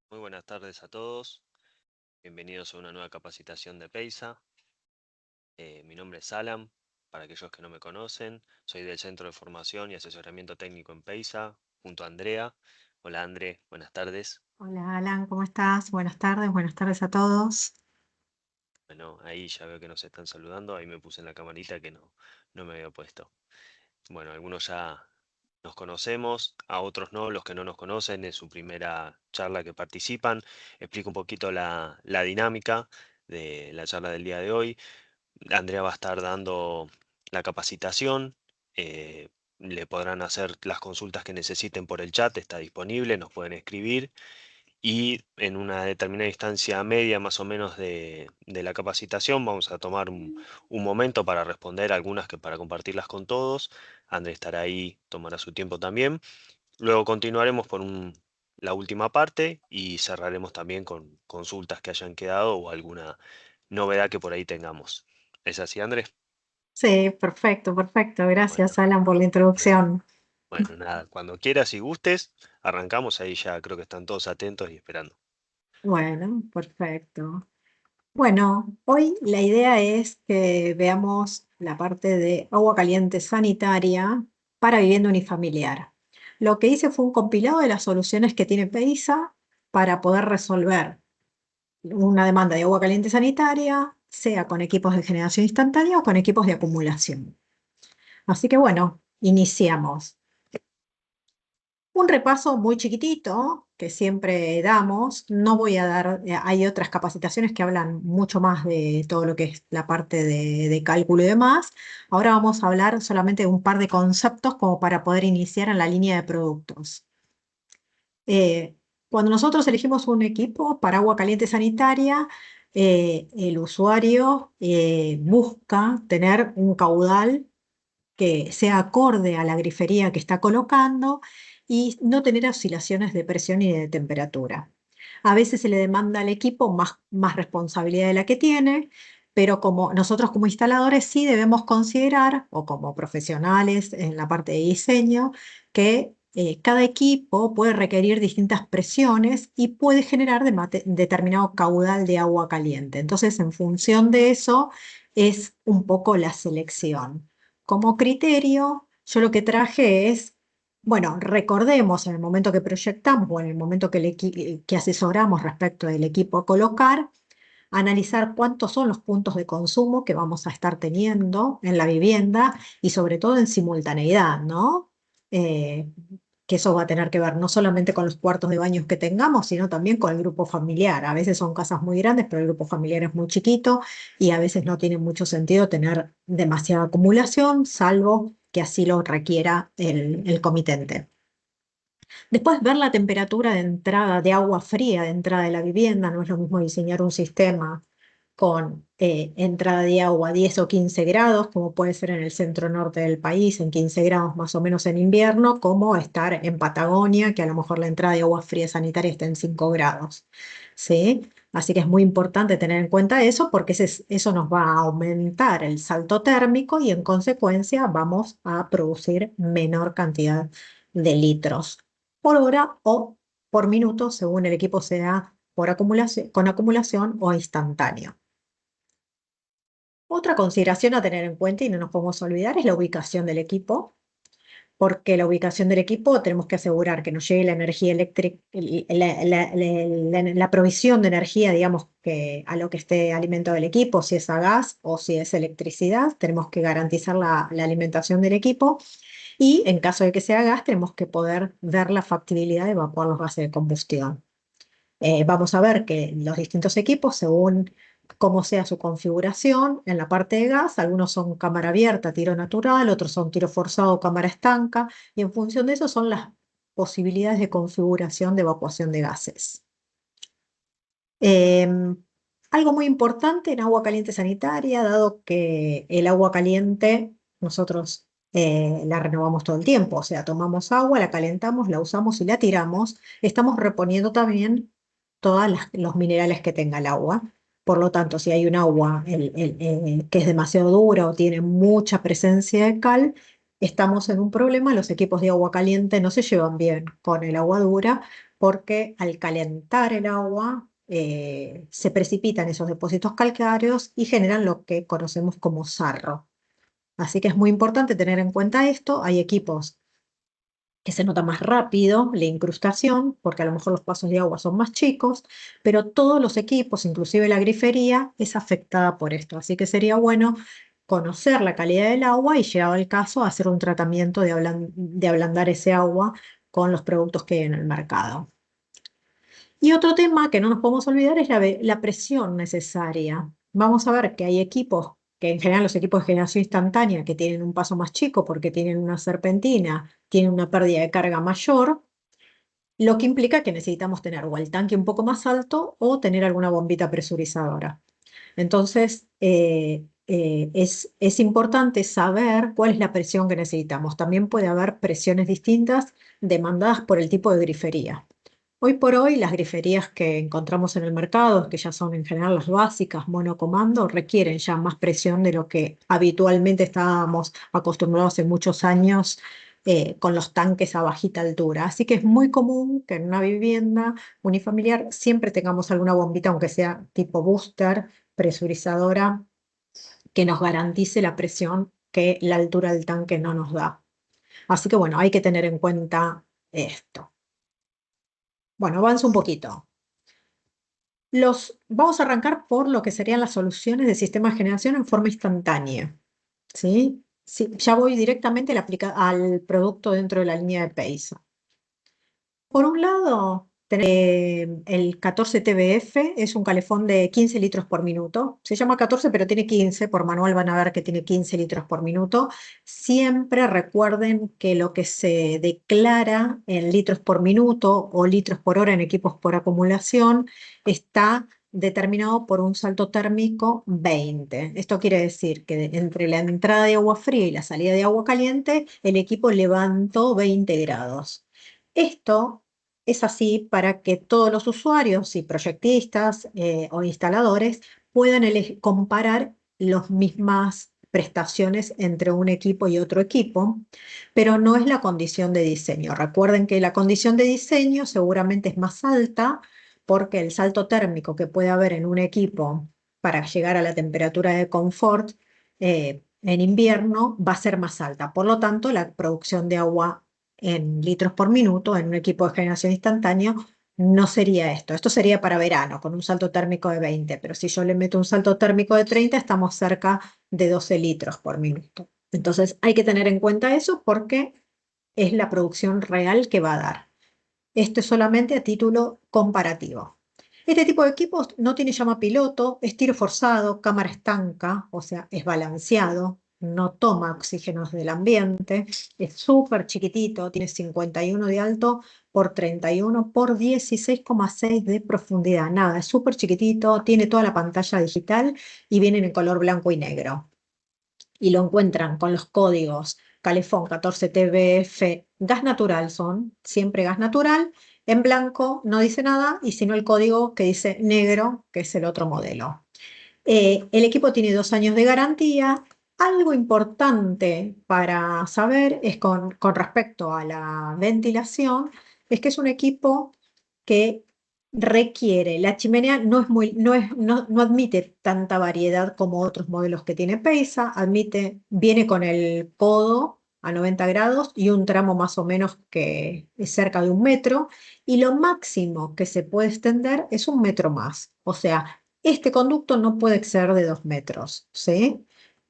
Muy buenas tardes a todos. Bienvenidos a una nueva capacitación de PEISA. Mi nombre es Alan. Para aquellos que no me conocen, soy del Centro de Formación y Asesoramiento Técnico en PEISA, junto a Andrea. Hola, André, buenas tardes. Hola Alan, ¿cómo estás? Buenas tardes a todos. Bueno, ahí ya veo que nos están saludando. Ahí me puse en la camarita que no me había puesto. Bueno, algunos ya nos conocemos, a otros no, los que no nos conocen, es su primera charla que participan. Explico un poquito la dinámica de la charla del día de hoy. Andrea va a estar dando la capacitación. Le podrán hacer las consultas que necesiten por el chat, está disponible, nos pueden escribir. Y en una determinada instancia media más o menos de la capacitación vamos a tomar un momento para responder algunas que para compartirlas con todos. Andrea estará ahí, tomará su tiempo también. Luego continuaremos por la última parte y cerraremos también con consultas que hayan quedado o alguna novedad que por ahí tengamos. ¿Es así, Andrés? Sí, perfecto, perfecto. Bueno, Gracias Alan por la bueno, introducción. bueno, nada, cuando quieras y gustes, arrancamos ahí ya, creo que están todos atentos y esperando. Bueno, perfecto. Bueno, hoy la idea es que veamos la parte de agua caliente sanitaria para vivienda unifamiliar. Lo que hice fue un compilado de las soluciones que tiene PEISA para poder resolver una demanda de agua caliente sanitaria, sea con equipos de generación instantánea o con equipos de acumulación. Así que bueno, iniciamos. Un repaso muy chiquitito que siempre damos. No voy a dar, hay otras capacitaciones que hablan mucho más de todo lo que es la parte de cálculo y demás. Ahora vamos a hablar solamente de un par de conceptos como para poder iniciar en la línea de productos. Eh, Cuando nosotros elegimos un equipo para agua caliente sanitaria, el usuario busca tener un caudal que sea acorde a la grifería que está colocando y no tener oscilaciones de presión y de temperatura. A veces se le demanda al equipo más responsabilidad de la que tiene, pero como nosotros como instaladores sí debemos considerar, o como profesionales en la parte de diseño, que cada equipo puede requerir distintas presiones y puede generar determinado caudal de agua caliente. Entonces, en función de eso, es un poco la selección. Como criterio, yo lo que traje es, bueno, recordemos en el momento que proyectamos o en el momento que asesoramos respecto del equipo a colocar, analizar cuántos son los puntos de consumo que vamos a estar teniendo en la vivienda y sobre todo en simultaneidad, ¿no? Eh, que eso va a tener que ver no solamente con los cuartos de baños que tengamos, sino también con el grupo familiar. A veces son casas muy grandes, pero el grupo familiar es muy chiquito y a veces no tiene mucho sentido tener demasiada acumulación, salvo que así lo requiera el comitente. Después, ver la temperatura de entrada de agua fría de entrada de la vivienda. No es lo mismo diseñar un sistema con entrada de agua a 10 o 15 grados, como puede ser en el centro norte del país, en 15 grados más o menos en invierno, como estar en Patagonia, que a lo mejor la entrada de agua fría sanitaria está en 5 grados. ¿Sí? Así que es muy importante tener en cuenta eso porque eso nos va a aumentar el salto térmico y en consecuencia vamos a producir menor cantidad de litros por hora o por minuto, según el equipo sea por acumulación, con acumulación o instantáneo. Otra consideración a tener en cuenta y no nos podemos olvidar es la ubicación del equipo, porque la ubicación del equipo tenemos que asegurar que nos llegue la energía eléctrica, la provisión de energía, digamos, que a lo que esté alimentado el equipo, si es a gas o si es electricidad, tenemos que garantizar la alimentación del equipo y en caso de que sea gas, tenemos que poder ver la factibilidad de evacuar los gases de combustión. Vamos a ver que los distintos equipos, según cómo sea su configuración, en la parte de gas, algunos son cámara abierta, tiro natural, otros son tiro forzado, cámara estanca, y en función de eso son las posibilidades de configuración de evacuación de gases. Em, Algo muy importante en agua caliente sanitaria, dado que el agua caliente nosotros la renovamos todo el tiempo, o sea, tomamos agua, la calentamos, la usamos y la tiramos, estamos reponiendo también todos los minerales que tenga el agua. Por lo tanto, si hay un agua que es demasiado dura o tiene mucha presencia de cal, estamos en un problema. Los equipos de agua caliente no se llevan bien con el agua dura porque al calentar el agua se precipitan esos depósitos calcáreos y generan lo que conocemos como sarro. Así que es muy importante tener en cuenta esto. Hay equipos que se nota más rápido la incrustación, porque a lo mejor los pasos de agua son más chicos, pero todos los equipos, inclusive la grifería, es afectada por esto. Así que sería bueno conocer la calidad del agua y, llegado el caso, hacer un tratamiento de ablandar ese agua con los productos que hay en el mercado. Y otro tema que no nos podemos olvidar es la presión necesaria. Vamos a ver que hay equipos, que en general los equipos de generación instantánea, que tienen un paso más chico porque tienen una serpentina, tienen una pérdida de carga mayor, lo que implica que necesitamos tener o el tanque un poco más alto o tener alguna bombita presurizadora. Entonces, es importante saber cuál es la presión que necesitamos. También puede haber presiones distintas demandadas por el tipo de grifería. Hoy por hoy, las griferías que encontramos en el mercado, que ya son en general las básicas, monocomando, requieren ya más presión de lo que habitualmente estábamos acostumbrados hace muchos años con los tanques a bajita altura. Así que es muy común que en una vivienda unifamiliar siempre tengamos alguna bombita, aunque sea tipo booster, presurizadora, que nos garantice la presión que la altura del tanque no nos da. Así que bueno, hay que tener en cuenta esto. Bueno, avanzo un poquito. Vamos a arrancar por lo que serían las soluciones de sistema de generación en forma instantánea. ¿Sí? Sí, ya voy directamente al producto dentro de la línea de PEISA. Por un lado, el 14 TBF es un calefón de 15 litros por minuto. Se llama 14, pero tiene 15. Por manual van a ver que tiene 15 litros por minuto. Siempre recuerden que lo que se declara en litros por minuto o litros por hora en equipos por acumulación está determinado por un salto térmico 20. Esto quiere decir que entre la entrada de agua fría y la salida de agua caliente, el equipo levantó 20 grados. Esto es así para que todos los usuarios y proyectistas o instaladores puedan comparar las mismas prestaciones entre un equipo y otro equipo, pero no es la condición de diseño. Recuerden que la condición de diseño seguramente es más alta porque el salto térmico que puede haber en un equipo para llegar a la temperatura de confort en invierno va a ser más alta. Por lo tanto, la producción de agua en litros por minuto en un equipo de generación instantáneo no sería esto. Esto sería para verano, con un salto térmico de 20, pero si yo le meto un salto térmico de 30, estamos cerca de 12 litros por minuto. Entonces hay que tener en cuenta eso porque es la producción real que va a dar. Esto es solamente a título comparativo. Este tipo de equipos no tiene llama piloto, es tiro forzado, cámara estanca, o sea, es balanceado, no toma oxígenos del ambiente, es súper chiquitito, tiene 51 de alto por 31 por 16,6 de profundidad. Nada, es súper chiquitito, tiene toda la pantalla digital y viene en color blanco y negro. Y lo encuentran con los códigos Calefón 14 TBF, gas natural son, siempre gas natural, en blanco no dice nada, y sino el código que dice negro, que es el otro modelo. El equipo tiene 2 años de garantía. Algo importante para saber es con respecto a la ventilación, es que es un equipo que requiere, la chimenea no admite tanta variedad como otros modelos que tiene Peisa, viene con el codo a 90 grados y un tramo más o menos que es cerca de 1 metro, y lo máximo que se puede extender es 1 metro más. O sea, este conducto no puede exceder de 2 metros, ¿sí?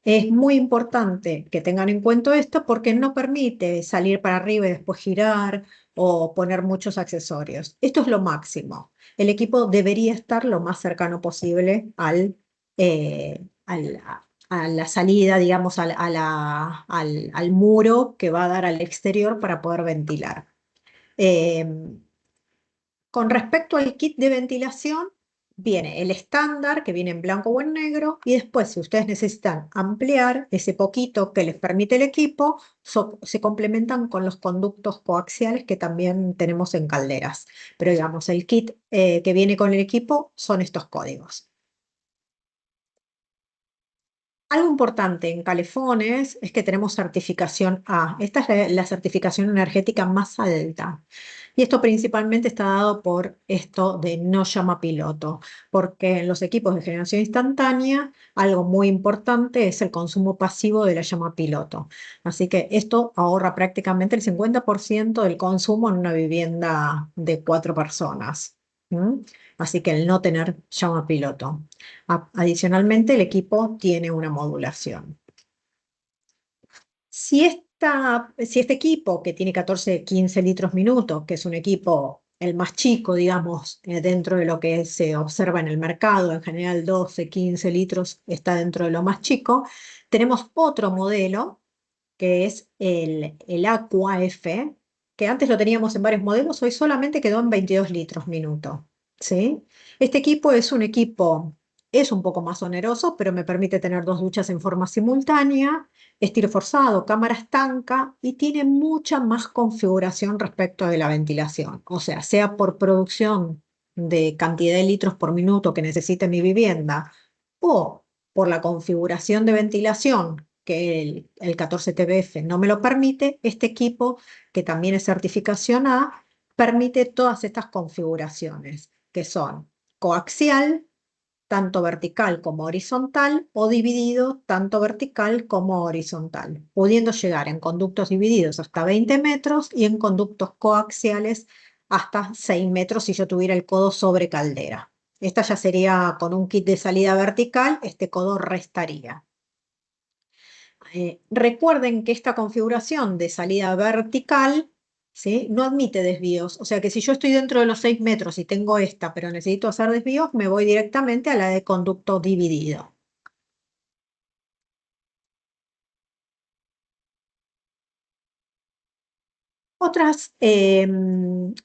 Es muy importante que tengan en cuenta esto porque no permite salir para arriba y después girar o poner muchos accesorios. Esto es lo máximo. El equipo debería estar lo más cercano posible a la salida, digamos, al muro que va a dar al exterior para poder ventilar. Eh, con respecto al kit de ventilación, viene el estándar, que viene en blanco o en negro, y después, si ustedes necesitan ampliar ese poquito que les permite el equipo, se complementan con los conductos coaxiales que también tenemos en calderas. Pero digamos, el kit que viene con el equipo son estos códigos. Algo importante en calefones es que tenemos certificación A. Esta es la certificación energética más alta. Y esto principalmente está dado por esto de no llama piloto, porque en los equipos de generación instantánea algo muy importante es el consumo pasivo de la llama piloto. Así que esto ahorra prácticamente el 50% del consumo en una vivienda de 4 personas. ¿Mm? Así que el no tener llama piloto. Adicionalmente, el equipo tiene una modulación. Si este equipo, que tiene 14, 15 litros minutos, que es un equipo el más chico, digamos, dentro de lo que se observa en el mercado, en general 12, 15 litros está dentro de lo más chico, tenemos otro modelo, que es el Aqua F, que antes lo teníamos en varios modelos, hoy solamente quedó en 22 litros minuto. ¿Sí? Este equipo es un poco más oneroso, pero me permite tener dos duchas en forma simultánea, estilo forzado, cámara estanca y tiene mucha más configuración respecto de la ventilación. O sea por producción de cantidad de litros por minuto que necesite mi vivienda o por la configuración de ventilación que el 14 TBF no me lo permite, este equipo, que también es certificación A, permite todas estas configuraciones, que son coaxial, tanto vertical como horizontal, o dividido, tanto vertical como horizontal, pudiendo llegar en conductos divididos hasta 20 metros y en conductos coaxiales hasta 6 metros si yo tuviera el codo sobre caldera. Esta ya sería con un kit de salida vertical, este codo restaría. Recuerden que esta configuración de salida vertical, ¿sí?, no admite desvíos. O sea que si yo estoy dentro de los 6 metros y tengo esta, pero necesito hacer desvíos, me voy directamente a la de conducto dividido.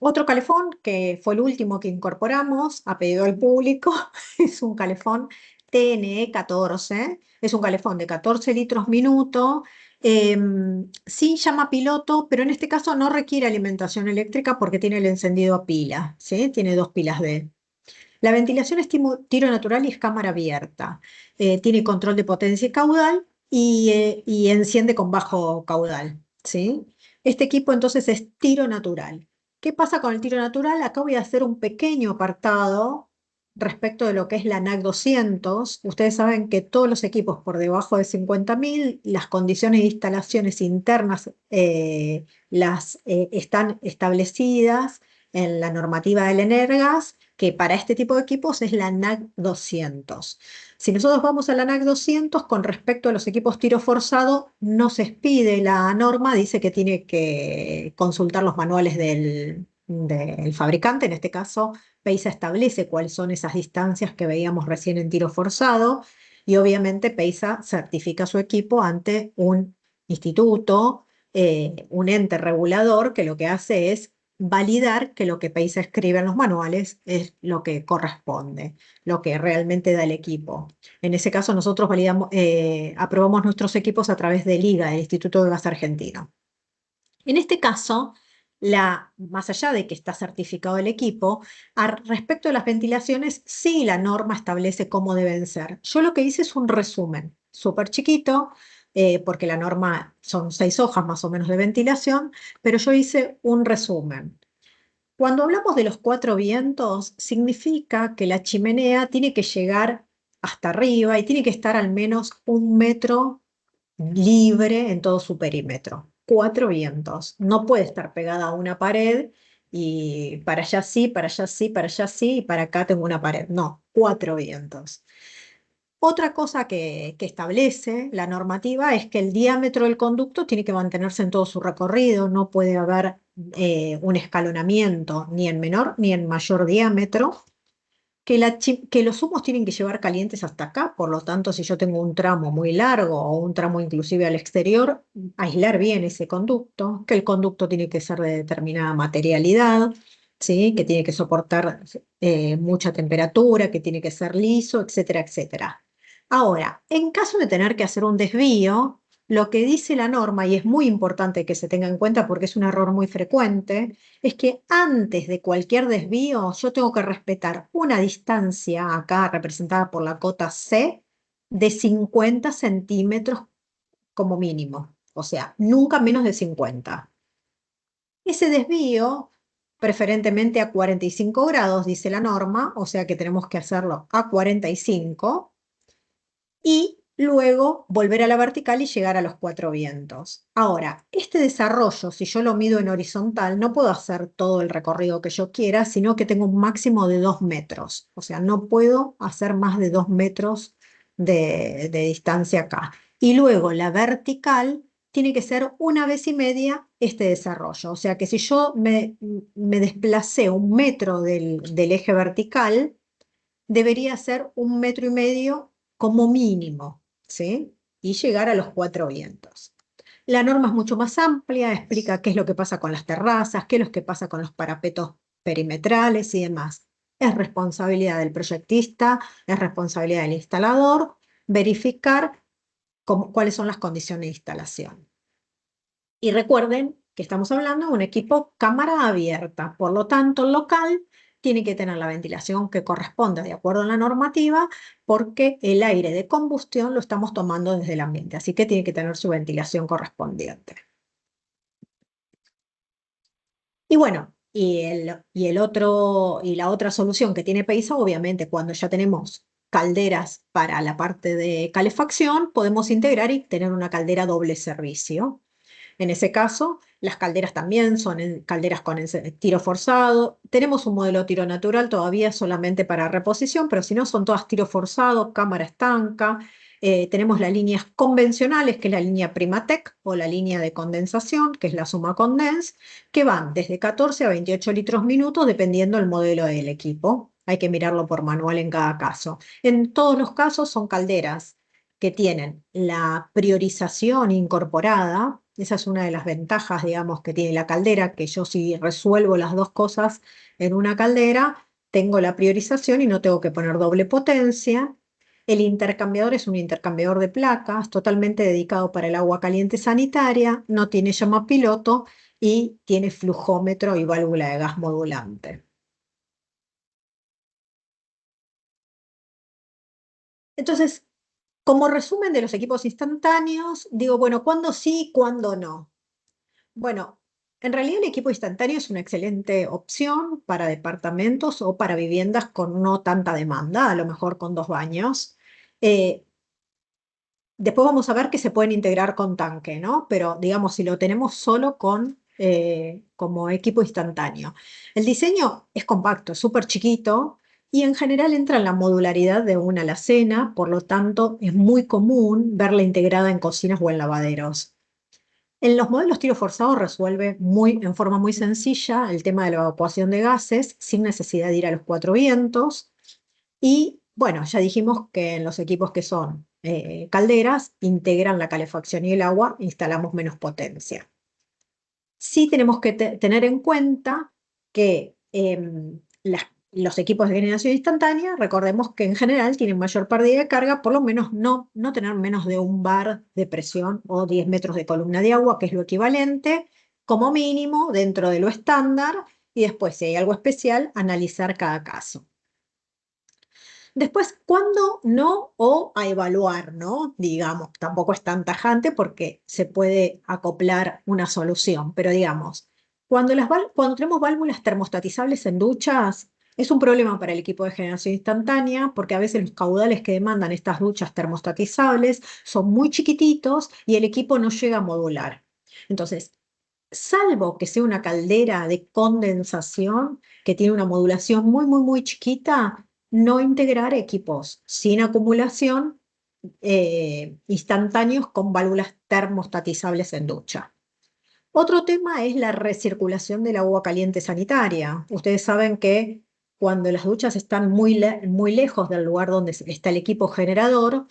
Otro calefón que fue el último que incorporamos a pedido del público es un calefón TNE 14. Es un calefón de 14 litros minuto, sin llama piloto, pero en este caso no requiere alimentación eléctrica porque tiene el encendido a pila, ¿sí? Tiene dos pilas de. La ventilación es tiro natural y es cámara abierta. Tiene control de potencia y caudal y enciende con bajo caudal, ¿sí? Este equipo entonces es tiro natural. ¿Qué pasa con el tiro natural? Acá voy a hacer un pequeño apartado respecto de lo que es la NAC 200. Ustedes saben que todos los equipos por debajo de 50.000, las condiciones de instalaciones internas están establecidas en la normativa del ENERGAS, que para este tipo de equipos es la NAC 200. Si nosotros vamos a la NAC 200, con respecto a los equipos tiro forzado, no se expide la norma, dice que tiene que consultar los manuales del fabricante, en este caso PEISA establece cuáles son esas distancias que veíamos recién en tiro forzado, y obviamente PEISA certifica su equipo ante un instituto, un ente regulador, que lo que hace es validar que lo que PEISA escribe en los manuales es lo que corresponde, lo que realmente da el equipo. En ese caso, nosotros aprobamos nuestros equipos a través del IGA, el Instituto de Gas Argentino. En este caso, más allá de que está certificado el equipo, respecto de las ventilaciones, sí la norma establece cómo deben ser. Yo lo que hice es un resumen súper chiquito, porque la norma son 6 hojas más o menos de ventilación, pero yo hice un resumen. Cuando hablamos de los 4 vientos, significa que la chimenea tiene que llegar hasta arriba y tiene que estar al menos 1 metro libre en todo su perímetro. 4 vientos. No puede estar pegada a una pared y para allá sí, para allá sí, para allá sí y para acá tengo una pared. No, 4 vientos. Otra cosa que establece la normativa es que el diámetro del conducto tiene que mantenerse en todo su recorrido, no puede haber un escalonamiento ni en menor ni en mayor diámetro, que los humos tienen que llevar calientes hasta acá, por lo tanto, si yo tengo un tramo muy largo o un tramo inclusive al exterior, aislar bien ese conducto, que el conducto tiene que ser de determinada materialidad, ¿sí?, que tiene que soportar mucha temperatura, que tiene que ser liso, etcétera, etcétera. Ahora, en caso de tener que hacer un desvío, lo que dice la norma, y es muy importante que se tenga en cuenta porque es un error muy frecuente, es que antes de cualquier desvío yo tengo que respetar una distancia, acá representada por la cota C, de 50 centímetros como mínimo. O sea, nunca menos de 50. Ese desvío preferentemente a 45 grados, dice la norma, o sea que tenemos que hacerlo a 45 y luego volver a la vertical y llegar a los 4 vientos. Ahora, este desarrollo, si yo lo mido en horizontal, no puedo hacer todo el recorrido que yo quiera, sino que tengo un máximo de 2 metros. O sea, no puedo hacer más de 2 metros de distancia acá. Y luego la vertical tiene que ser 1 vez y media este desarrollo. O sea que si yo me desplacé 1 metro del eje vertical, debería ser 1 metro y medio como mínimo, ¿sí? Y llegar a los 4 vientos. La norma es mucho más amplia, explica qué es lo que pasa con las terrazas, qué es lo que pasa con los parapetos perimetrales y demás. Es responsabilidad del proyectista, es responsabilidad del instalador verificar cuáles son las condiciones de instalación. Y recuerden que estamos hablando de un equipo cámara abierta, por lo tanto el local tiene que tener la ventilación que corresponda de acuerdo a la normativa, porque el aire de combustión lo estamos tomando desde el ambiente, así que tiene que tener su ventilación correspondiente. Y bueno, y la otra solución que tiene Peiza, obviamente, cuando ya tenemos calderas para la parte de calefacción, podemos integrar y tener una caldera doble servicio. En ese caso, las calderas también son calderas con tiro forzado. Tenemos un modelo tiro natural todavía solamente para reposición, pero si no, son todas tiro forzado, cámara estanca. Tenemos las líneas convencionales, que es la línea Primatec, o la línea de condensación, que es la Suma Condense, que van desde 14 a 28 litros minutos, dependiendo del modelo del equipo. Hay que mirarlo por manual en cada caso. En todos los casos son calderas que tienen la priorización incorporada. Esa es una de las ventajas, digamos, que tiene la caldera, que yo si resuelvo las dos cosas en una caldera, tengo la priorización y no tengo que poner doble potencia. El intercambiador es un intercambiador de placas, totalmente dedicado para el agua caliente sanitaria, no tiene llama piloto y tiene flujómetro y válvula de gas modulante. Entonces, como resumen de los equipos instantáneos, digo, bueno, ¿cuándo sí, cuándo no? Bueno, en realidad el equipo instantáneo es una excelente opción para departamentos o para viviendas con no tanta demanda, a lo mejor con 2 baños. Eh, Después vamos a ver que se pueden integrar con tanque, ¿no? Pero digamos, si lo tenemos solo como equipo instantáneo. El diseño es compacto, es súper chiquito y en general entra en la modularidad de una alacena, por lo tanto es muy común verla integrada en cocinas o en lavaderos. En los modelos tiro forzado resuelve en forma muy sencilla el tema de la evacuación de gases sin necesidad de ir a los 4 vientos. Y bueno, ya dijimos que en los equipos que son calderas integran la calefacción y el agua, instalamos menos potencia. Sí tenemos que tener en cuenta que los equipos de generación instantánea, recordemos que en general tienen mayor pérdida de carga, por lo menos no tener menos de 1 bar de presión o 10 metros de columna de agua, que es lo equivalente, como mínimo dentro de lo estándar, y después, si hay algo especial, analizar cada caso. Después, ¿cuándo no? O a evaluar, ¿no? Digamos, tampoco es tan tajante porque se puede acoplar una solución, pero digamos, cuando tenemos válvulas termostatizables en duchas, es un problema para el equipo de generación instantánea porque a veces los caudales que demandan estas duchas termostatizables son muy chiquititos y el equipo no llega a modular. Entonces, salvo que sea una caldera de condensación que tiene una modulación muy, muy, muy chiquita, no integrar equipos sin acumulación instantáneos con válvulas termostatizables en ducha. Otro tema es la recirculación del agua caliente sanitaria. Ustedes saben que cuando las duchas están muy lejos del lugar donde está el equipo generador,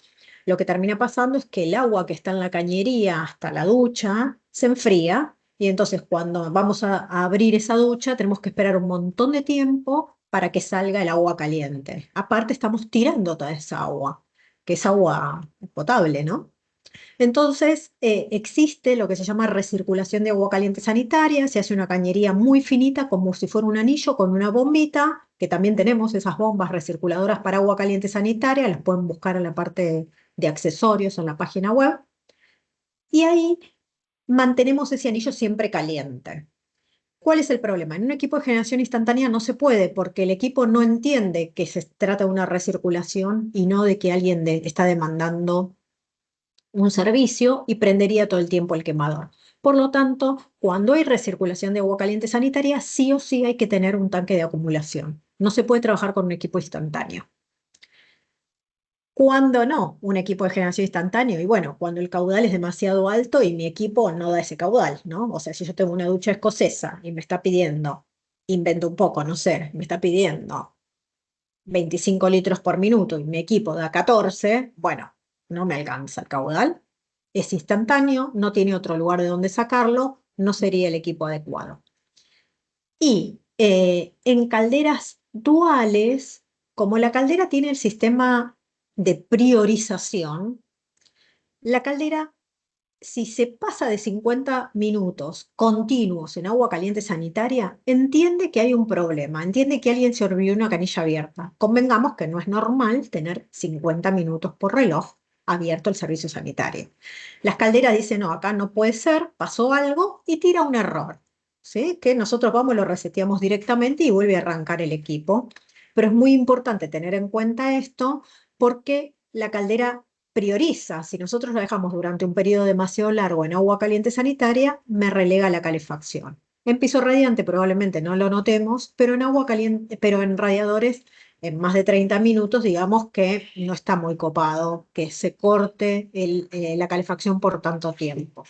lo que termina pasando es que el agua que está en la cañería hasta la ducha se enfría y entonces cuando vamos a abrir esa ducha tenemos que esperar un montón de tiempo para que salga el agua caliente. Aparte estamos tirando toda esa agua, que es agua potable, ¿no? Entonces, existe lo que se llama recirculación de agua caliente sanitaria, se hace una cañería muy finita, como si fuera un anillo con una bombita, que también tenemos esas bombas recirculadoras para agua caliente sanitaria, las pueden buscar en la parte de accesorios en la página web, y ahí mantenemos ese anillo siempre caliente. ¿Cuál es el problema? En un equipo de generación instantánea no se puede porque el equipo no entiende que se trata de una recirculación y no de que alguien está demandando un servicio y prendería todo el tiempo el quemador. Por lo tanto, cuando hay recirculación de agua caliente sanitaria, sí o sí hay que tener un tanque de acumulación. No se puede trabajar con un equipo instantáneo. ¿Cuándo no? Un equipo de generación instantáneo. Y bueno, cuando el caudal es demasiado alto y mi equipo no da ese caudal, ¿no? O sea, si yo tengo una ducha escocesa y me está pidiendo, invento un poco, no sé, me está pidiendo 25 litros por minuto y mi equipo da 14, bueno, no me alcanza el caudal. Es instantáneo, no tiene otro lugar de donde sacarlo, no sería el equipo adecuado. Y en calderas duales, como la caldera tiene el sistema de priorización, la caldera, si se pasa de 50 minutos continuos en agua caliente sanitaria, entiende que hay un problema, entiende que alguien se olvidó una canilla abierta. Convengamos que no es normal tener 50 minutos por reloj abierto el servicio sanitario. Las calderas dicen, no, acá no puede ser, pasó algo y tira un error, ¿sí? Que nosotros vamos, lo reseteamos directamente y vuelve a arrancar el equipo. Pero es muy importante tener en cuenta esto porque la caldera prioriza. Si nosotros la dejamos durante un periodo demasiado largo en agua caliente sanitaria, me relega la calefacción. En piso radiante probablemente no lo notemos, pero en agua caliente, pero en radiadores, en más de 30 minutos, digamos que no está muy copado que se corte la calefacción por tanto tiempo.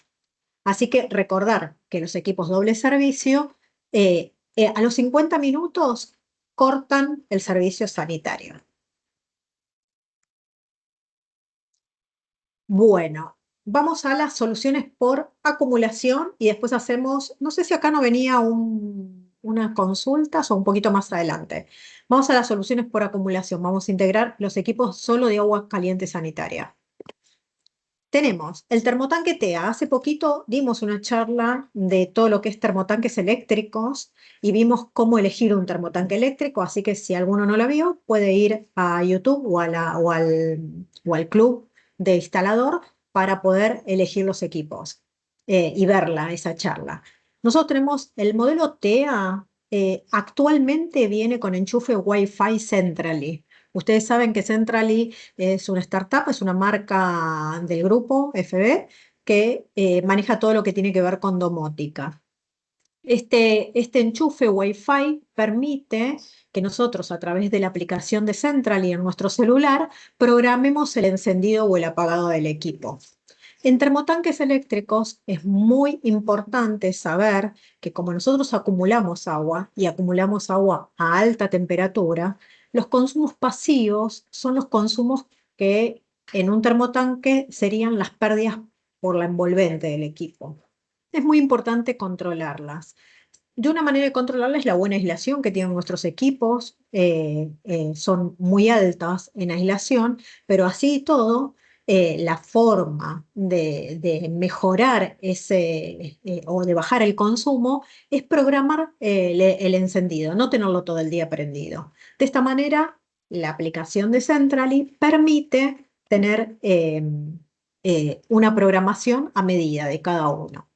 Así que recordar que los equipos doble servicio, a los 50 minutos cortan el servicio sanitario. Bueno, vamos a las soluciones por acumulación y después hacemos, no sé si acá no venía unas consultas o un poquito más adelante. Vamos a las soluciones por acumulación. Vamos a integrar los equipos solo de agua caliente sanitaria. Tenemos el termotanque TEA. Hace poquito dimos una charla de todo lo que es termotanques eléctricos y vimos cómo elegir un termotanque eléctrico, así que si alguno no la vio, puede ir a YouTube o al club de instalador para poder elegir los equipos y verla, esa charla. Nosotros tenemos el modelo TEA, actualmente viene con enchufe Wi-Fi Centrally. Ustedes saben que Centrally es una startup, es una marca del grupo FB que maneja todo lo que tiene que ver con domótica. Este enchufe Wi-Fi permite que nosotros a través de la aplicación de Centrally en nuestro celular programemos el encendido o el apagado del equipo. En termotanques eléctricos es muy importante saber que como nosotros acumulamos agua y acumulamos agua a alta temperatura, los consumos pasivos son los consumos que en un termotanque serían las pérdidas por la envolvente del equipo. Es muy importante controlarlas. De una manera de controlarlas es la buena aislación que tienen nuestros equipos, son muy altas en aislación, pero así y todo, la forma de mejorar o de bajar el consumo es programar el encendido, no tenerlo todo el día prendido. De esta manera, la aplicación de Centrally permite tener una programación a medida de cada uno.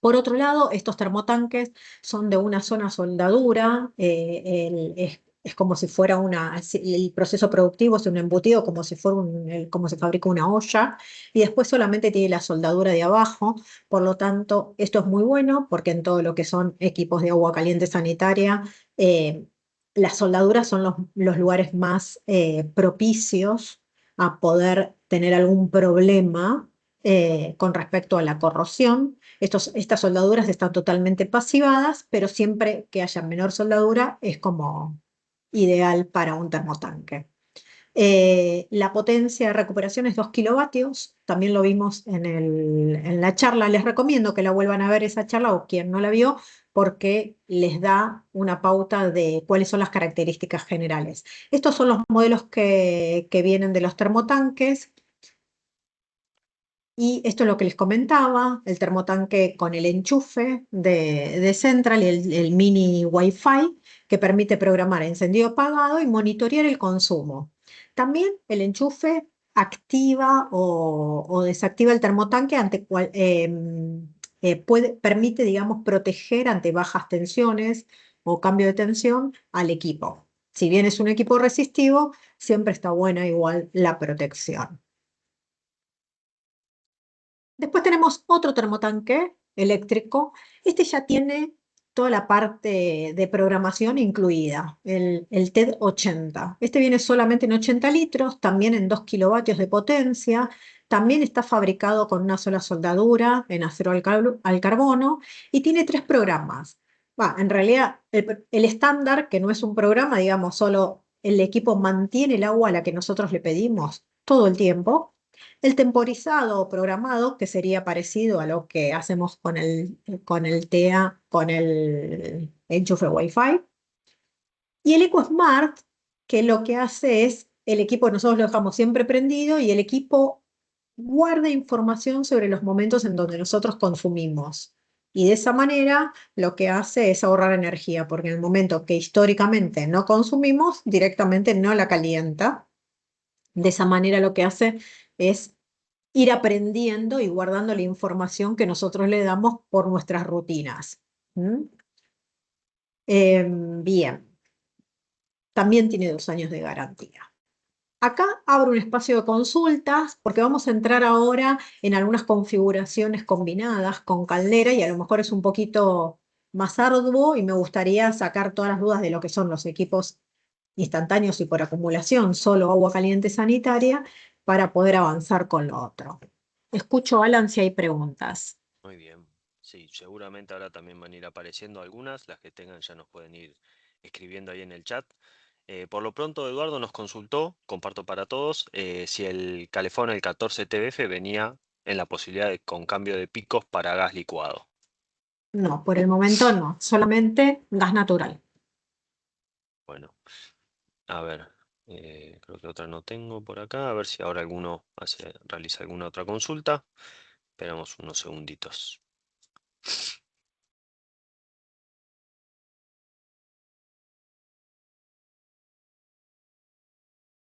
Por otro lado, estos termotanques son de una sola soldadura, es como si fuera el proceso productivo es un embutido, como si fuera como se fabrica una olla, y después solamente tiene la soldadura de abajo. Por lo tanto, esto es muy bueno porque en todo lo que son equipos de agua caliente sanitaria, eh, las soldaduras son los lugares más propicios a poder tener algún problema con respecto a la corrosión. Estas soldaduras están totalmente pasivadas, pero siempre que haya menor soldadura es como ideal para un termotanque. La potencia de recuperación es 2 kilovatios, también lo vimos en la charla. Les recomiendo que la vuelvan a ver esa charla o quien no la vio, porque les da una pauta de cuáles son las características generales. Estos son los modelos que vienen de los termotanques. Y esto es lo que les comentaba, el termotanque con el enchufe de Central y el mini Wi-Fi que permite programar encendido apagado y monitorear el consumo. También el enchufe activa o desactiva el termotanque permite, digamos, proteger ante bajas tensiones o cambio de tensión al equipo. Si bien es un equipo resistivo, siempre está buena igual la protección. Después tenemos otro termotanque eléctrico. Este ya tiene toda la parte de programación incluida, el TED 80. Este viene solamente en 80 litros, también en 2 kilovatios de potencia, también está fabricado con una sola soldadura en acero al carbono y tiene 3 programas. En realidad, el estándar, que no es un programa, digamos, solo el equipo mantiene el agua a la que nosotros le pedimos todo el tiempo. El temporizado o programado, que sería parecido a lo que hacemos con el TEA, con el enchufe Wi-Fi. Y el EcoSmart, que lo que hace es, el equipo nosotros lo dejamos siempre prendido y el equipo guarda información sobre los momentos en donde nosotros consumimos. Y de esa manera lo que hace es ahorrar energía, porque en el momento que históricamente no consumimos, directamente no la calienta. De esa manera lo que hace es ir aprendiendo y guardando la información que nosotros le damos por nuestras rutinas. ¿Mm? Bien, también tiene 2 años de garantía. Acá abro un espacio de consultas porque vamos a entrar ahora en algunas configuraciones combinadas con caldera y a lo mejor es un poquito más arduo y me gustaría sacar todas las dudas de lo que son los equipos instantáneos y por acumulación, solo agua caliente sanitaria, para poder avanzar con lo otro. Escucho, Alan, si hay preguntas. Muy bien. Sí, seguramente ahora también van a ir apareciendo algunas, las que tengan ya nos pueden ir escribiendo ahí en el chat. Por lo pronto, Eduardo nos consultó, comparto para todos, si el calefón, el 14 TBF, venía en la posibilidad de con cambio de picos para gas licuado. No, por el momento no, solamente gas natural. Bueno, a ver, creo que otra no tengo por acá, a ver si ahora alguno realiza alguna otra consulta. Esperamos unos segunditos.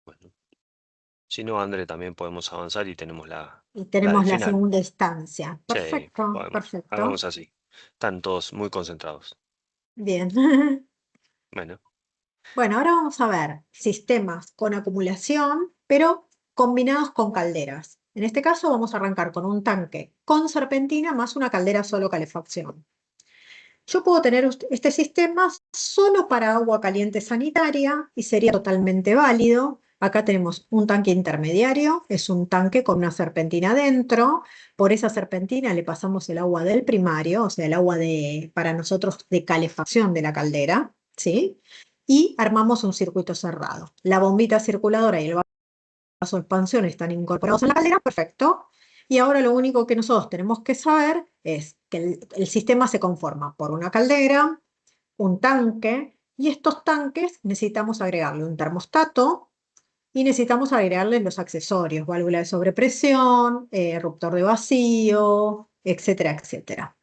Bueno, si no, André, también podemos avanzar y tenemos Y la del tenemos la final. segunda instancia. Sí, Perfecto, podemos. perfecto. Hagamos así. Están todos muy concentrados. Bien. Bueno, Bueno, ahora vamos a ver sistemas con acumulación, pero combinados con calderas. En este caso vamos a arrancar con un tanque con serpentina más una caldera solo calefacción. Yo puedo tener este sistema solo para agua caliente sanitaria y sería totalmente válido. Acá tenemos un tanque intermediario, es un tanque con una serpentina dentro. Por esa serpentina le pasamos el agua del primario, o sea, el agua para nosotros de calefacción de la caldera, ¿sí? Y armamos un circuito cerrado. La bombita circuladora y el vaso de expansión están incorporados en la caldera, perfecto. Y ahora lo único que nosotros tenemos que saber es que el sistema se conforma por una caldera, un tanque, y estos tanques necesitamos agregarle un termostato y necesitamos agregarle los accesorios, válvula de sobrepresión, ruptor de vacío, etcétera, etcétera.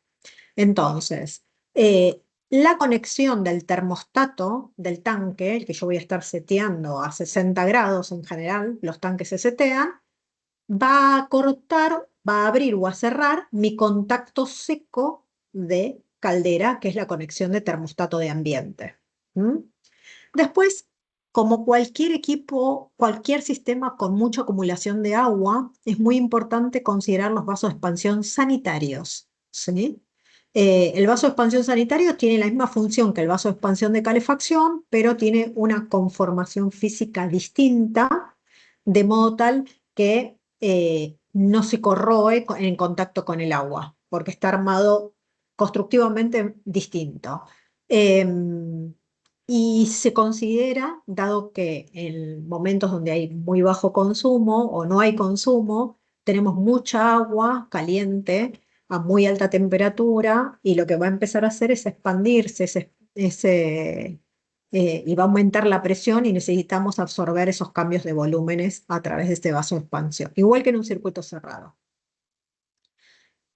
Entonces, la conexión del termostato del tanque, el que yo voy a estar seteando a 60 grados en general, los tanques se setean, va a cortar, va a abrir o a cerrar mi contacto seco de caldera, que es la conexión de termostato de ambiente. ¿Mm? Después, como cualquier equipo, cualquier sistema con mucha acumulación de agua, es muy importante considerar los vasos de expansión sanitarios. ¿Sí? El vaso de expansión sanitario tiene la misma función que el vaso de expansión de calefacción, pero tiene una conformación física distinta, de modo tal que no se corroe en contacto con el agua, porque está armado constructivamente distinto. Em, y se considera, dado que en momentos donde hay muy bajo consumo o no hay consumo, tenemos mucha agua caliente a muy alta temperatura y lo que va a empezar a hacer es expandirse y va a aumentar la presión y necesitamos absorber esos cambios de volúmenes a través de este vaso de expansión, igual que en un circuito cerrado.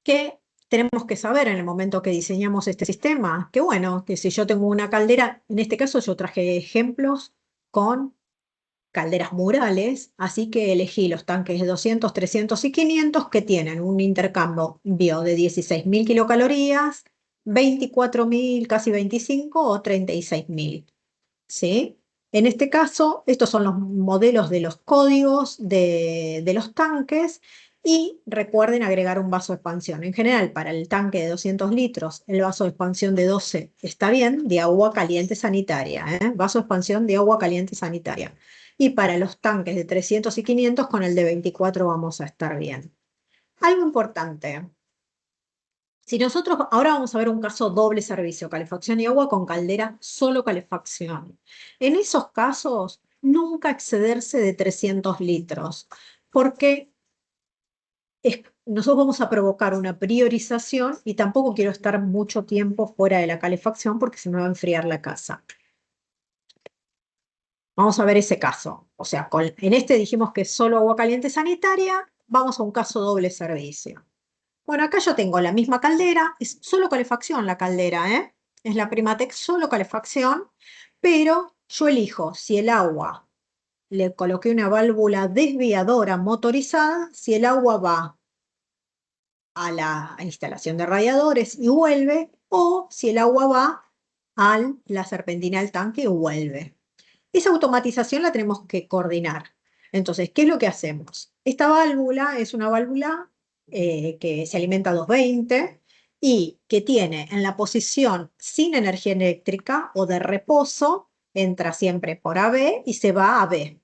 ¿Qué tenemos que saber en el momento que diseñamos este sistema? Que bueno, que si yo tengo una caldera, en este caso yo traje ejemplos con calderas murales, así que elegí los tanques de 200, 300 y 500 que tienen un intercambio de 16.000 kilocalorías, 24.000, casi 25 o 36.000. ¿Sí? En este caso, estos son los modelos de los códigos de los tanques y recuerden agregar un vaso de expansión. En general, para el tanque de 200 litros, el vaso de expansión de 12 está bien, de agua caliente sanitaria, ¿eh? Vaso de expansión de agua caliente sanitaria. Y para los tanques de 300 y 500, con el de 24 vamos a estar bien. Algo importante. Si nosotros, ahora vamos a ver un caso doble servicio, calefacción y agua con caldera, solo calefacción. En esos casos, nunca excederse de 300 litros, porque nosotros vamos a provocar una priorización y tampoco quiero estar mucho tiempo fuera de la calefacción porque se me va a enfriar la casa. Vamos a ver ese caso. O sea, en este dijimos que es solo agua caliente sanitaria, vamos a un caso doble servicio. Bueno, acá yo tengo la misma caldera, es solo calefacción la caldera, ¿eh? Es la Primatec solo calefacción, pero yo elijo si el agua, le coloqué una válvula desviadora motorizada, si el agua va a la instalación de radiadores y vuelve, o si el agua va a la serpentina del tanque y vuelve. Esa automatización la tenemos que coordinar. Entonces, ¿qué es lo que hacemos? Esta válvula es una válvula que se alimenta a 220 y que tiene en la posición sin energía eléctrica o de reposo, entra siempre por AB y se va a B.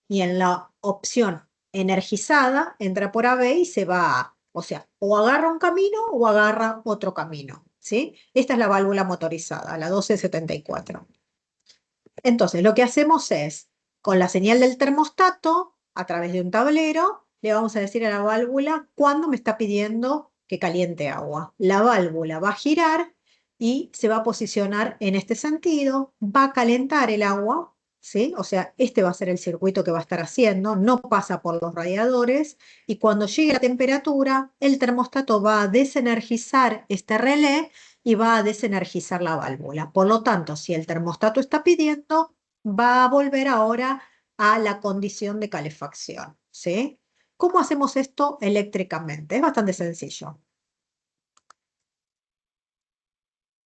Y en la opción energizada, entra por AB y se va a A. O sea, o agarra un camino o agarra otro camino. ¿Sí? Esta es la válvula motorizada, la 1274. Entonces, lo que hacemos es, con la señal del termostato, a través de un tablero, le vamos a decir a la válvula cuándo me está pidiendo que caliente agua. La válvula va a girar y se va a posicionar en este sentido, va a calentar el agua, ¿sí? O sea, este va a ser el circuito que va a estar haciendo, no pasa por los radiadores, y cuando llegue la temperatura, el termostato va a desenergizar este relé y va a desenergizar la válvula. Por lo tanto, si el termostato está pidiendo, va a volver ahora a la condición de calefacción, ¿sí? ¿Cómo hacemos esto eléctricamente? Es bastante sencillo.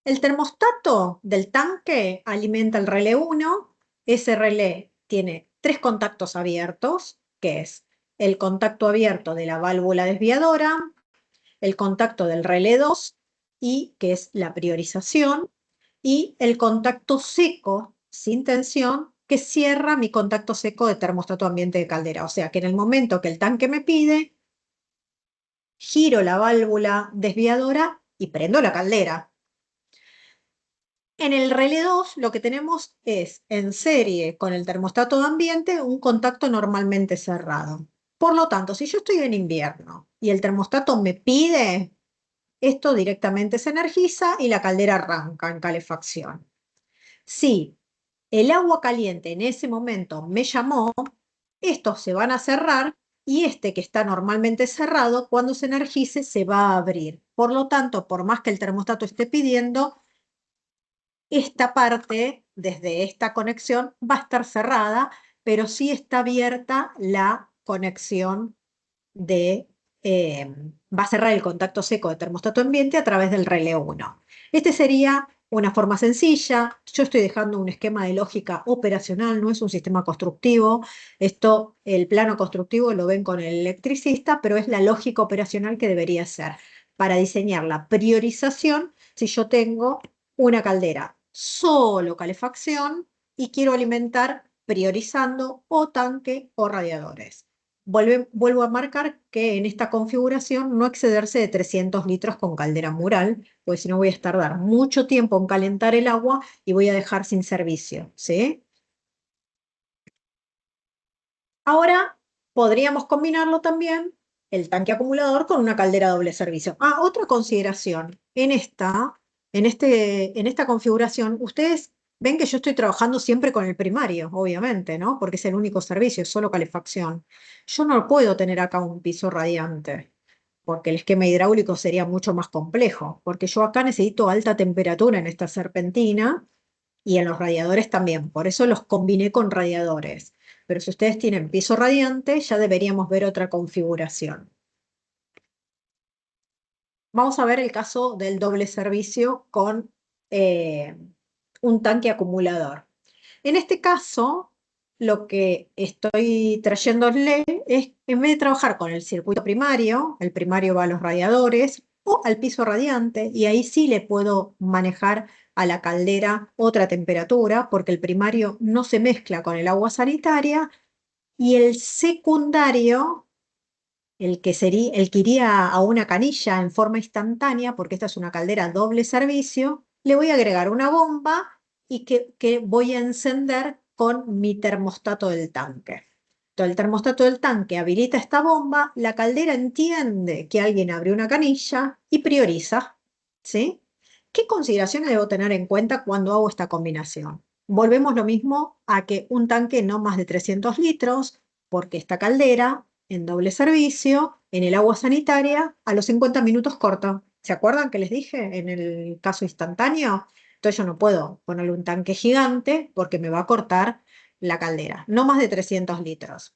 El termostato del tanque alimenta el relé 1. Ese relé tiene 3 contactos abiertos, que es el contacto abierto de la válvula desviadora, el contacto del relé 2, y que es la priorización, y el contacto seco, sin tensión, que cierra mi contacto seco de termostato ambiente de caldera. O sea que en el momento que el tanque me pide, giro la válvula desviadora y prendo la caldera. En el relé 2 lo que tenemos es en serie con el termostato de ambiente un contacto normalmente cerrado. Por lo tanto, si yo estoy en invierno y el termostato me pide, esto directamente se energiza y la caldera arranca en calefacción. Si el agua caliente en ese momento me llamó, estos se van a cerrar y este que está normalmente cerrado, cuando se energice, se va a abrir. Por lo tanto, por más que el termostato esté pidiendo, esta parte, desde esta conexión, va a estar cerrada, pero sí está abierta la conexión de, va a cerrar el contacto seco de termostato ambiente a través del relé 1. Este sería una forma sencilla. Yo estoy dejando un esquema de lógica operacional, no es un sistema constructivo. Esto, el plano constructivo lo ven con el electricista, pero es la lógica operacional que debería ser para diseñar la priorización si yo tengo una caldera solo calefacción y quiero alimentar priorizando o tanque o radiadores. Vuelvo a marcar que en esta configuración no excederse de 300 litros con caldera mural, porque si no voy a tardar mucho tiempo en calentar el agua y voy a dejar sin servicio, ¿sí? Ahora podríamos combinarlo también, el tanque acumulador, con una caldera doble servicio. Ah, otra consideración. En esta configuración, ustedes ven que yo estoy trabajando siempre con el primario, obviamente, ¿no? Porque es el único servicio, es solo calefacción. Yo no puedo tener acá un piso radiante, porque el esquema hidráulico sería mucho más complejo, porque yo acá necesito alta temperatura en esta serpentina y en los radiadores también. Por eso los combiné con radiadores. Pero si ustedes tienen piso radiante, ya deberíamos ver otra configuración. Vamos a ver el caso del doble servicio con eh, un tanque acumulador. En este caso, lo que estoy trayéndole es, en vez de trabajar con el circuito primario, el primario va a los radiadores o al piso radiante, y ahí sí le puedo manejar a la caldera otra temperatura, porque el primario no se mezcla con el agua sanitaria, y el secundario, el que iría a una canilla en forma instantánea, porque esta es una caldera doble servicio, le voy a agregar una bomba y que voy a encender con mi termostato del tanque. Entonces, el termostato del tanque habilita esta bomba, la caldera entiende que alguien abrió una canilla y prioriza, ¿sí? ¿Qué consideraciones debo tener en cuenta cuando hago esta combinación? Volvemos lo mismo a que un tanque no más de 300 litros, porque esta caldera en doble servicio, en el agua sanitaria, a los 50 minutos corta. ¿Se acuerdan que les dije en el caso instantáneo? Entonces yo no puedo ponerle un tanque gigante porque me va a cortar la caldera, no más de 300 litros.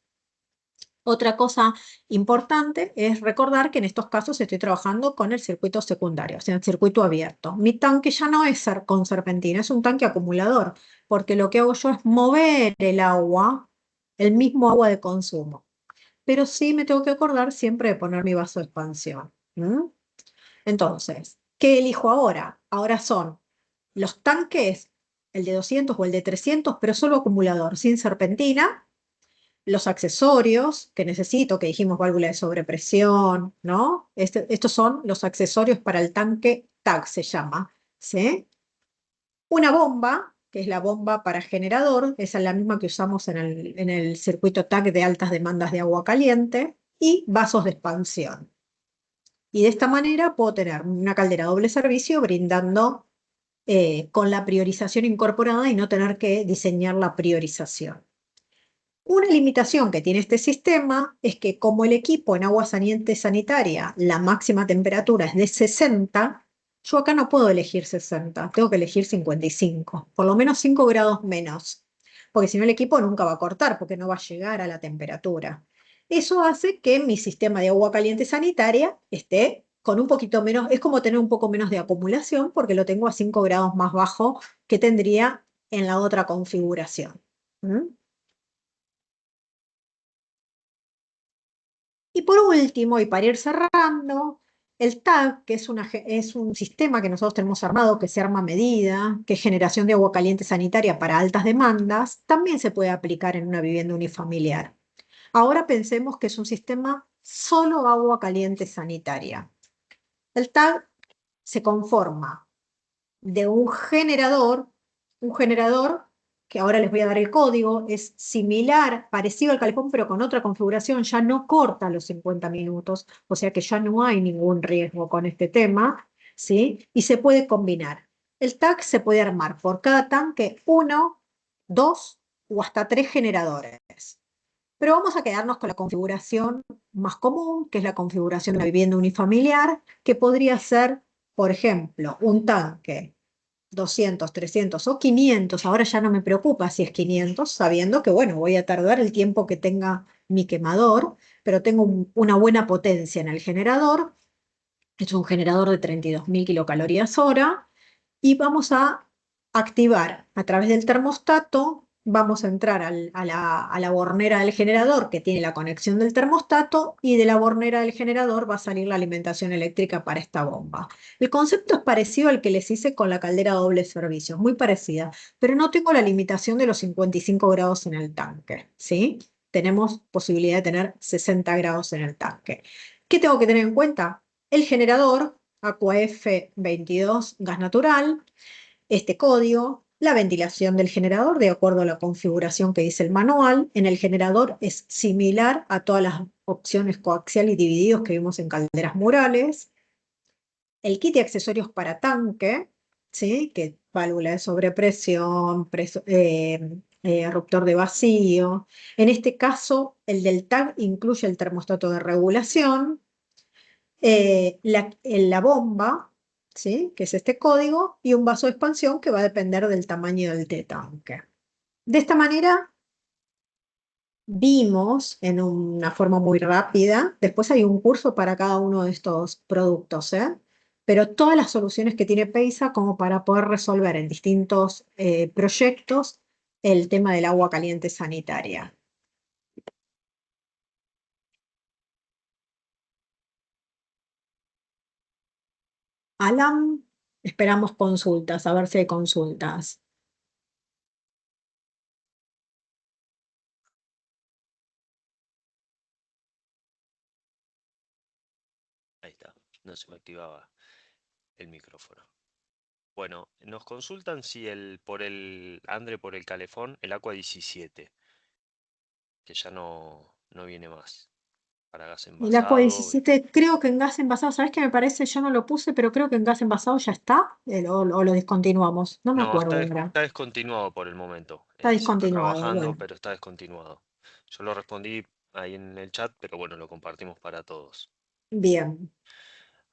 Otra cosa importante es recordar que en estos casos estoy trabajando con el circuito secundario, o sea, el circuito abierto. Mi tanque ya no es con serpentina, es un tanque acumulador, porque lo que hago yo es mover el agua, el mismo agua de consumo, pero sí me tengo que acordar siempre de poner mi vaso de expansión. ¿Mm? Entonces, ¿qué elijo ahora? Ahora son los tanques, el de 200 o el de 300, pero solo acumulador, sin serpentina, los accesorios que necesito, que dijimos válvula de sobrepresión, ¿no? Estos son los accesorios para el tanque TAG, se llama, ¿sí? Una bomba, que es la bomba para generador, esa es la misma que usamos en el circuito TAC de altas demandas de agua caliente, y vasos de expansión. Y de esta manera puedo tener una caldera doble servicio brindando con la priorización incorporada y no tener que diseñar la priorización. Una limitación que tiene este sistema es que como el equipo en agua sanitaria, la máxima temperatura es de 60, yo acá no puedo elegir 60, tengo que elegir 55, por lo menos 5 grados menos, porque si no el equipo nunca va a cortar, porque no va a llegar a la temperatura. Eso hace que mi sistema de agua caliente sanitaria esté con un poquito menos, es como tener un poco menos de acumulación, porque lo tengo a 5 grados más bajo que tendría en la otra configuración. ¿Mm? Y por último, y para ir cerrando, el TAG, que es un sistema que nosotros tenemos armado, que se arma a medida, que es generación de agua caliente sanitaria para altas demandas, también se puede aplicar en una vivienda unifamiliar. Ahora pensemos que es un sistema solo agua caliente sanitaria. El TAG se conforma de un generador que ahora les voy a dar el código, es similar, parecido al calefón, pero con otra configuración, ya no corta los 50 minutos, o sea que ya no hay ningún riesgo con este tema, ¿sí? Y se puede combinar. El TAC se puede armar por cada tanque uno, dos o hasta tres generadores. Pero vamos a quedarnos con la configuración más común, que es la configuración de una vivienda unifamiliar, que podría ser, por ejemplo, un tanque 200, 300 o 500, ahora ya no me preocupa si es 500, sabiendo que, bueno, voy a tardar el tiempo que tenga mi quemador, pero tengo una buena potencia en el generador. Es un generador de 32.000 kilocalorías hora, y vamos a activar a través del termostato, vamos a entrar a la bornera del generador que tiene la conexión del termostato, y de la bornera del generador va a salir la alimentación eléctrica para esta bomba. El concepto es parecido al que les hice con la caldera doble servicio, muy parecida, pero no tengo la limitación de los 55 grados en el tanque, ¿sí? Tenemos posibilidad de tener 60 grados en el tanque. ¿Qué tengo que tener en cuenta? El generador Aqua-F 22 gas natural, este código, la ventilación del generador de acuerdo a la configuración que dice el manual. En el generador es similar a todas las opciones coaxial y divididos que vimos en calderas murales. El kit de accesorios para tanque, ¿sí? Que válvula de sobrepresión, ruptor de vacío. En este caso, el del TAG incluye el termostato de regulación, la bomba, ¿sí? Que es este código, y un vaso de expansión que va a depender del tamaño del tanque. De esta manera vimos en una forma muy rápida. Después hay un curso para cada uno de estos productos, ¿eh? Pero todas las soluciones que tiene Peisa como para poder resolver en distintos proyectos el tema del agua caliente sanitaria. Alan, esperamos consultas, a ver si hay consultas. Ahí está, no se me activaba el micrófono. Bueno, nos consultan si Andre por el calefón, el Aqua 17, que ya no viene más para gas El Aqua envasado. 17, creo que en gas envasado, ¿sabes qué me parece? Yo no lo puse, pero creo que en gas envasado ya está, o lo discontinuamos. No me No, acuerdo ahora. está descontinuado por el momento. Está Se está discontinuado, trabajando, bueno, pero está descontinuado. Yo lo respondí ahí en el chat, pero bueno, lo compartimos para todos. bien.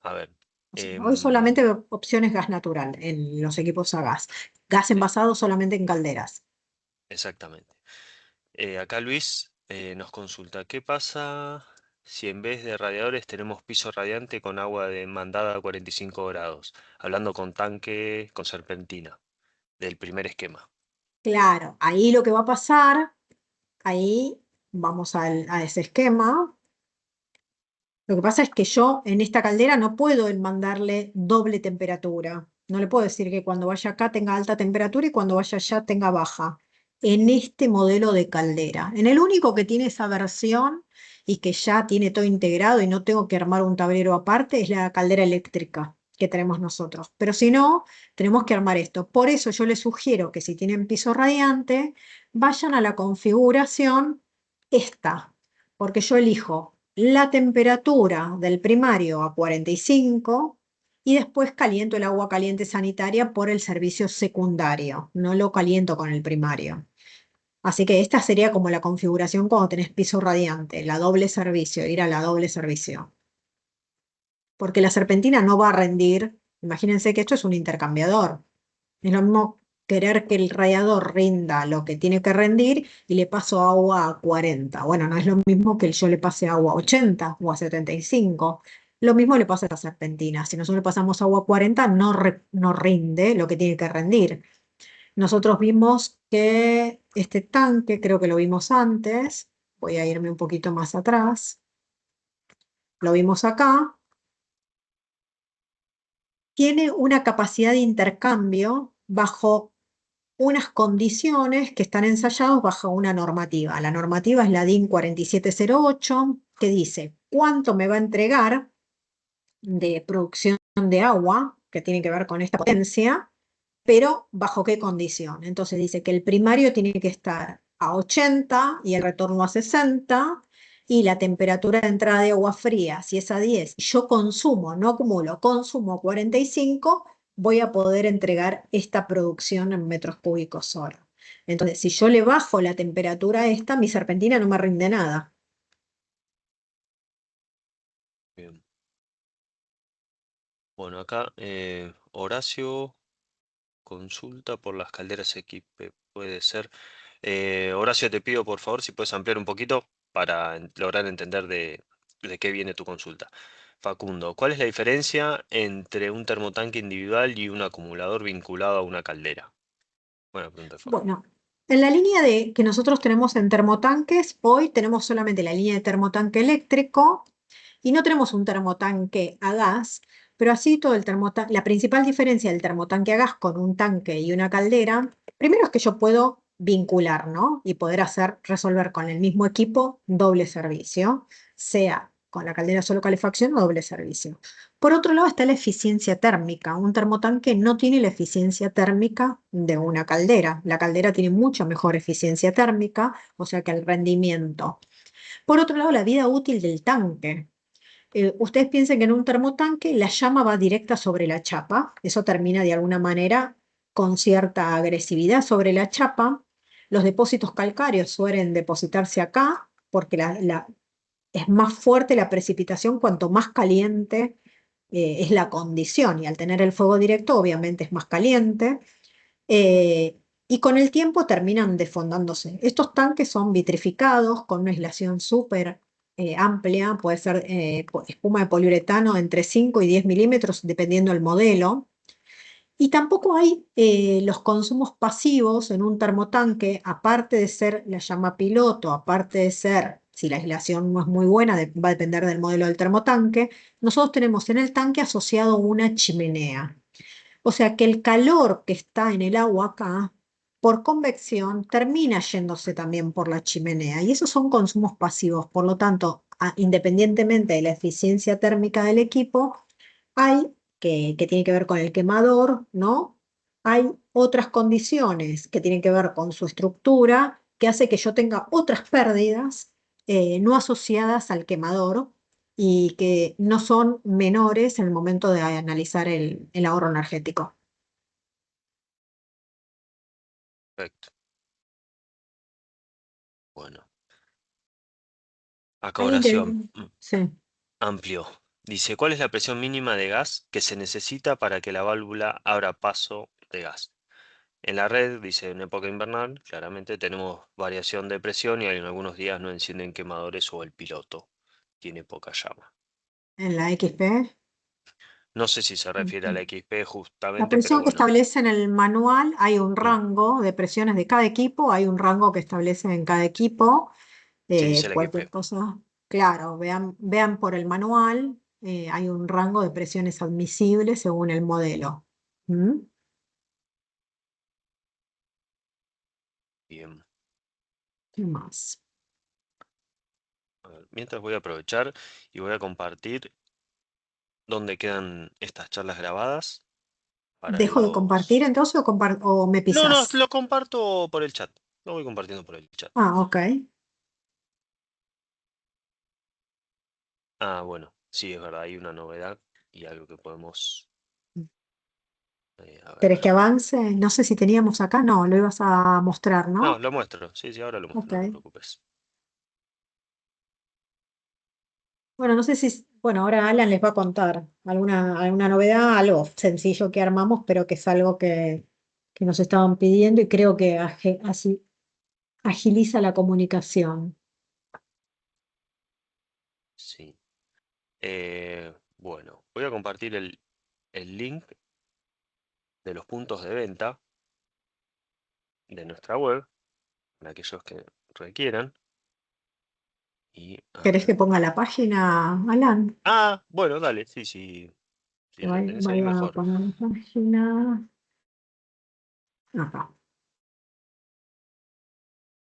A ver, O sea, hoy em, solamente veo opciones gas natural en los equipos a gas. Gas sí, envasado solamente en calderas. exactamente. Acá Luis nos consulta, ¿qué pasa si en vez de radiadores tenemos piso radiante con agua demandada a 45 grados? Hablando con tanque, con serpentina, del primer esquema. Claro, ahí lo que va a pasar, ahí vamos a ese esquema. Lo que pasa es que yo en esta caldera no puedo mandarle doble temperatura. No le puedo decir que cuando vaya acá tenga alta temperatura y cuando vaya allá tenga baja. En este modelo de caldera. En el único que tiene esa versión y que ya tiene todo integrado y no tengo que armar un tablero aparte es la caldera eléctrica que tenemos nosotros. Pero si no, tenemos que armar esto. Por eso yo les sugiero que si tienen piso radiante, vayan a la configuración esta, porque yo elijo la temperatura del primario a 45 y después caliento el agua caliente sanitaria por el servicio secundario, no lo caliento con el primario. Así que esta sería como la configuración cuando tenés piso radiante, la doble servicio, ir a la doble servicio. Porque la serpentina no va a rendir, imagínense que esto es un intercambiador. Es lo mismo querer que el radiador rinda lo que tiene que rendir y le paso agua a 40. Bueno, no es lo mismo que yo le pase agua a 80 o a 75. Lo mismo le pasa a esta serpentina. Si nosotros le pasamos agua a 40, no rinde lo que tiene que rendir. Nosotros vimos que este tanque, creo que lo vimos antes, voy a irme un poquito más atrás, lo vimos acá, tiene una capacidad de intercambio bajo unas condiciones que están ensayados bajo una normativa. La normativa es la DIN 4708, que dice cuánto me va a entregar de producción de agua, que tiene que ver con esta potencia, pero bajo qué condición. Entonces dice que el primario tiene que estar a 80 y el retorno a 60, y la temperatura de entrada de agua fría, si es a 10, yo consumo, no acumulo, consumo 45, voy a poder entregar esta producción en metros cúbicos hora. Entonces, si yo le bajo la temperatura a esta, mi serpentina no me rinde nada. Bien. Bueno, acá Horacio consulta por las calderas Equipe. Puede ser. Horacio, te pido por favor si puedes ampliar un poquito para lograr entender de qué viene tu consulta. Facundo, ¿cuál es la diferencia entre un termotanque individual y un acumulador vinculado a una caldera? Buena pregunta, Facundo. Bueno, en la línea de que nosotros tenemos en termotanques, hoy tenemos solamente la línea de termotanque eléctrico y no tenemos un termotanque a gas, pero así todo el termotanque, la principal diferencia del termotanque a gas con un tanque y una caldera, primero es que yo puedo vincular, ¿no? Y poder resolver con el mismo equipo doble servicio, sea con la caldera solo calefacción o doble servicio. Por otro lado está la eficiencia térmica. Un termotanque no tiene la eficiencia térmica de una caldera. La caldera tiene mucha mejor eficiencia térmica, o sea que el rendimiento. Por otro lado, la vida útil del tanque. Ustedes piensen que en un termotanque la llama va directa sobre la chapa. Eso termina de alguna manera con cierta agresividad sobre la chapa. Los depósitos calcáreos suelen depositarse acá porque es más fuerte la precipitación cuanto más caliente es la condición, y al tener el fuego directo obviamente es más caliente. y con el tiempo terminan defondándose. Estos tanques son vitrificados con una aislación súper amplia, puede ser espuma de poliuretano entre 5 y 10 milímetros, dependiendo del modelo. Y tampoco hay los consumos pasivos en un termotanque, aparte de ser la llama piloto, aparte de ser, si la aislación no es muy buena, va a depender del modelo del termotanque, nosotros tenemos en el tanque asociado una chimenea. O sea que el calor que está en el agua acá, por convección, termina yéndose también por la chimenea. Y esos son consumos pasivos. Por lo tanto, independientemente de la eficiencia térmica del equipo, hay que tiene que ver con el quemador, ¿no? Hay otras condiciones que tienen que ver con su estructura, que hace que yo tenga otras pérdidas no asociadas al quemador y que no son menores en el momento de analizar el ahorro energético. Perfecto. Bueno, acá Alguien que... Horacio Sí. amplió. Dice, ¿cuál es la presión mínima de gas que se necesita para que la válvula abra paso de gas? En la red, dice, en época invernal, claramente tenemos variación de presión y en algunos días no encienden quemadores o el piloto tiene poca llama. En la XP. No sé si se refiere a la XP La justamente, pero presión que bueno. establece en el manual, hay un Mm. rango de presiones de cada equipo, hay un rango que establece en cada equipo. Sí, dice la Cualquier XP. cosa, claro, vean por el manual, hay un rango de presiones admisibles según el modelo. ¿Mm? Bien. ¿Qué más? A ver, mientras voy a aprovechar y voy a compartir dónde quedan estas charlas grabadas para ¿Dejo de compartir los... entonces o me No, no, pisás? lo comparto por el chat. Lo voy compartiendo por el chat. Ah, ok. Ah, bueno, sí, es verdad, hay una novedad y algo que podemos... a ver. ¿Querés que avance? No sé si teníamos acá, no, lo ibas a mostrar, No, ¿no? lo muestro. Sí, sí, ahora lo muestro, Ok. no te preocupes. Bueno, no sé si, bueno, ahora Alan les va a contar alguna novedad, algo sencillo que armamos, pero que es algo que nos estaban pidiendo y creo que así agiliza la comunicación. Sí. Bueno, voy a compartir el link de los puntos de venta de nuestra web para aquellos que requieran. Y a ¿Querés que ver. ponga la página, Alan? Ah, bueno, dale, sí, sí. Si la tenés ahí, Voy a mejor. poner la página acá.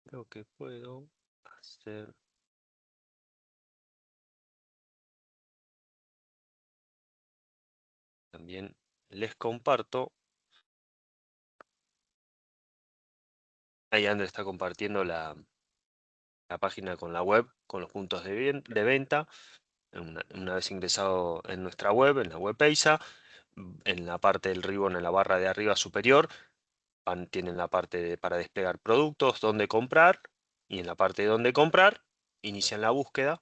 Creo que puedo hacer. También les comparto. Ahí Andrés está compartiendo la página con la web, con los puntos de venta. Una vez ingresado en nuestra web, en la web Peisa, en la parte del ribbon, en la barra de arriba superior, tienen la parte para desplegar productos, dónde comprar, y en la parte de dónde comprar, inician la búsqueda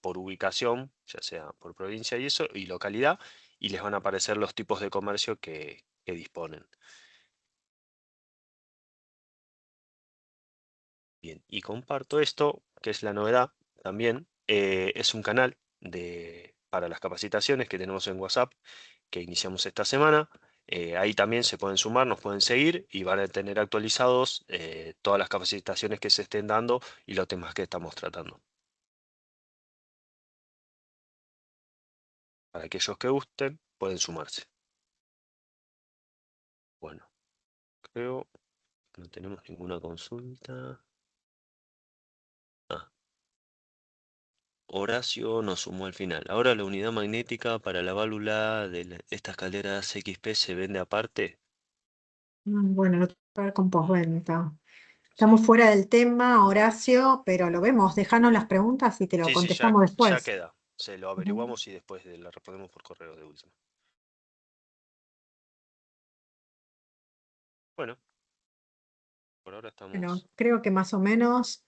por ubicación, ya sea por provincia y eso, y localidad, y les van a aparecer los tipos de comercio que disponen. Bien, y comparto esto, que es la novedad también, es un canal para las capacitaciones que tenemos en WhatsApp, que iniciamos esta semana. Ahí también se pueden sumar, nos pueden seguir y van a tener actualizados todas las capacitaciones que se estén dando y los temas que estamos tratando. Para aquellos que gusten, pueden sumarse. Bueno, creo que no tenemos ninguna consulta. Ah, Horacio nos sumó al final. Ahora la unidad magnética para la válvula de estas calderas XP se vende aparte. Bueno, lo tengo que ver con postventa. Estamos Sí. fuera del tema, Horacio, pero lo vemos. Déjanos las preguntas y te lo Sí, sí, ya, contestamos ya después. queda. Se lo Ujú. averiguamos y después la respondemos por correo de última. Bueno, por ahora Bueno, estamos. creo que más o menos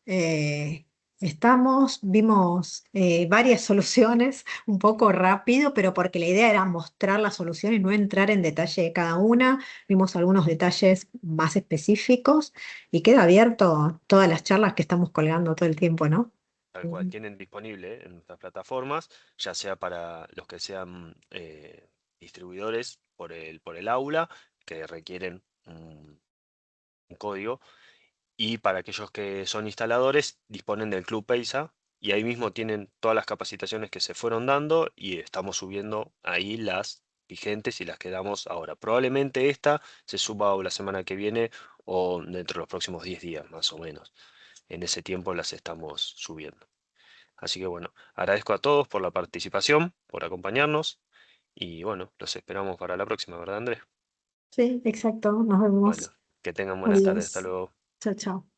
Vimos varias soluciones un poco rápido, pero porque la idea era mostrar las soluciones, no entrar en detalle de cada una. Vimos algunos detalles más específicos y queda abierto todas las charlas que estamos colgando todo el tiempo, ¿no? Tal cual, tienen disponible en nuestras plataformas, ya sea para los que sean distribuidores por el aula, que requieren un código, y para aquellos que son instaladores, disponen del Club Peisa, y ahí mismo tienen todas las capacitaciones que se fueron dando, y estamos subiendo ahí las vigentes y las que damos ahora. Probablemente esta se suba o la semana que viene o dentro de los próximos 10 días, más o menos. En ese tiempo las estamos subiendo. Así que bueno, agradezco a todos por la participación, por acompañarnos y bueno, los esperamos para la próxima, ¿verdad, Andrés? Sí, exacto. Nos Bueno, vemos. que tengan buenas tardes, hasta Adiós. luego. Chao, chao.